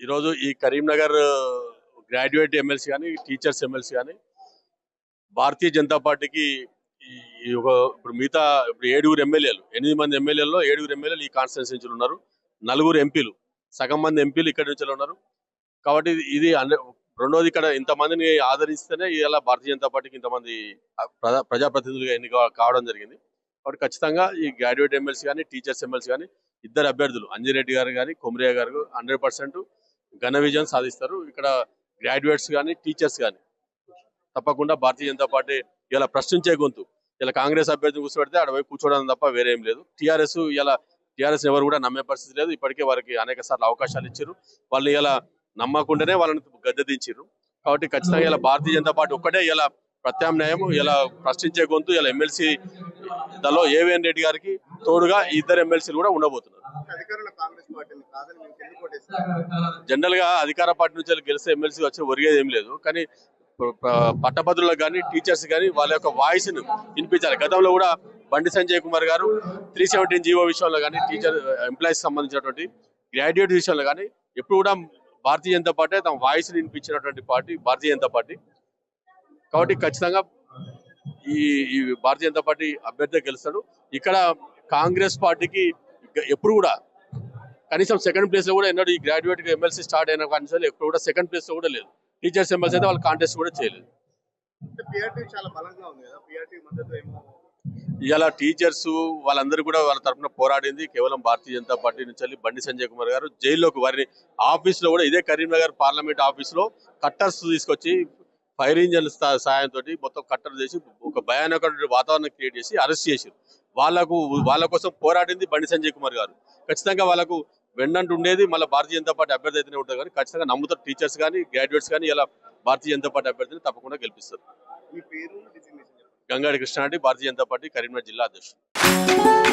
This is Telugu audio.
ఈరోజు ఈ కరీంనగర్ గ్రాడ్యుయేట్ ఎమ్మెల్సీ కానీ టీచర్స్ ఎమ్మెల్సీ కానీ భారతీయ జనతా పార్టీకి ఇప్పుడు మిగతా ఇప్పుడు 7 ఎమ్మెల్యేలు 8 మంది ఎమ్మెల్యేలలో 7 ఎమ్మెల్యేలు ఈ కాన్స్టిట్యున్సీ నుంచి ఉన్నారు. 4 ఎంపీలు సగం మంది ఎంపీలు ఇక్కడి నుంచి ఉన్నారు. కాబట్టి ఇది రెండోది ఇక్కడ ఇంతమందిని ఆదరిస్తేనే ఇలా భారతీయ జనతా పార్టీకి ఇంతమంది ప్రజాప్రతినిధులుగా ఎన్నిక కావడం జరిగింది. కాబట్టి ఖచ్చితంగా ఈ గ్రాడ్యుయేట్ ఎమ్మెల్సీ కానీ టీచర్స్ ఎమ్మెల్సీ కానీ ఇద్దరు అభ్యర్థులు అంజిరెడ్డి గారు కానీ కొమరయ్య గారు 100% ఘన విజయం సాధిస్తారు. ఇక్కడ గ్రాడ్యుయేట్స్ కానీ టీచర్స్ కానీ తప్పకుండా భారతీయ జనతా పార్టీ ఇలా ప్రశ్నించే గొంతు. ఇలా కాంగ్రెస్ అభ్యర్థిని కూర్చోబెడితే అక్కడ పోయి కూర్చోవడం తప్ప వేరేం లేదు. టీఆర్ఎస్ ఎవరు కూడా నమ్మే పరిస్థితి లేదు. ఇప్పటికే వారికి అనేక సార్లు అవకాశాలు ఇచ్చారు. వాళ్ళని ఇలా నమ్మకుండానే వాళ్ళని గద్దె దించారు. కాబట్టి ఖచ్చితంగా ఇలా భారతీయ జనతా పార్టీ ఒక్కటే ఇలా ప్రత్యామ్నాయం, ఇలా ప్రశ్నించే గొంతు. ఇలా ఎమ్మెల్సీ దానిలో ఏవిఎన్ రెడ్డి గారికి తోడుగా ఇద్దరు ఎమ్మెల్సీలు కూడా ఉండబోతున్నారు. జనరల్ గా అధికార పార్టీ నుంచి గెలిస్తే ఎమ్మెల్సీ వచ్చి ఒరిగేది ఏం లేదు. కానీ పట్టభద్రులకు కానీ టీచర్స్ కానీ వాళ్ళ యొక్క వాయిస్ ను వినిపించాలి. గతంలో కూడా బండి సంజయ్ కుమార్ గారు 317 జీవో విషయంలో కానీ టీచర్ ఎంప్లాయీస్ సంబంధించినటువంటి గ్రాడ్యుయేట్ విషయంలో కానీ ఎప్పుడు కూడా భారతీయ జనతా పార్టీ తమ వాయిస్ ని వినిపించినటువంటి పార్టీ భారతీయ జనతా పార్టీ. కాబట్టి ఖచ్చితంగా ఈ భారతీయ జనతా పార్టీ అభ్యర్థి గెలుస్తాడు. ఇక్కడ కాంగ్రెస్ పార్టీకి ఎప్పుడు కూడా కనీసం సెకండ్ ప్లేస్ లో కూడా ఎన్నడూ ఈ గ్రాడ్యుయేట్ ఎమ్మెల్సీ స్టార్ట్ అయిన కనీసం ఎప్పుడు కూడా సెకండ్ ప్లేస్ లో కూడా లేదు. టీచర్స్ ఎమ్మెల్సీ అయితే వాళ్ళు కాంటెస్ట్ కూడా చేయలేదు. ఇలా టీచర్స్ వాళ్ళందరూ కూడా వాళ్ళ తరఫున పోరాడింది కేవలం భారతీయ జనతా పార్టీ నుంచి. బండి సంజయ్ కుమార్ గారు జైల్లోకి వారిని ఆఫీస్ లో కూడా ఇదే కరీంనగర్ పార్లమెంట్ ఆఫీస్ లో కట్టర్స్ తీసుకొచ్చి ఫైర్ ఇంజన్ సాయంతో మొత్తం కట్టలు చేసి ఒక భయానక వాతావరణం క్రియేట్ చేసి అరెస్ట్ చేశారు. వాళ్ళ కోసం పోరాడింది బండి సంజయ్ కుమార్ గారు. ఖచ్చితంగా వాళ్ళకు వెన్నంటూ ఉండేది మళ్ళీ భారతీయ జనతా పార్టీ అభ్యర్థి అయితేనే ఉంటుంది. కానీ ఖచ్చితంగా నమ్ముతారు టీచర్స్ కానీ గ్రాడ్యుయేట్స్ కానీ ఇలా భారతీయ జనతా పార్టీ అభ్యర్థిని తప్పకుండా గెలిపిస్తారు. గంగాడి కృష్ణారెడ్డి, భారతీయ జనతా పార్టీ కరీంనగర్ జిల్లా అధ్యక్షుడు.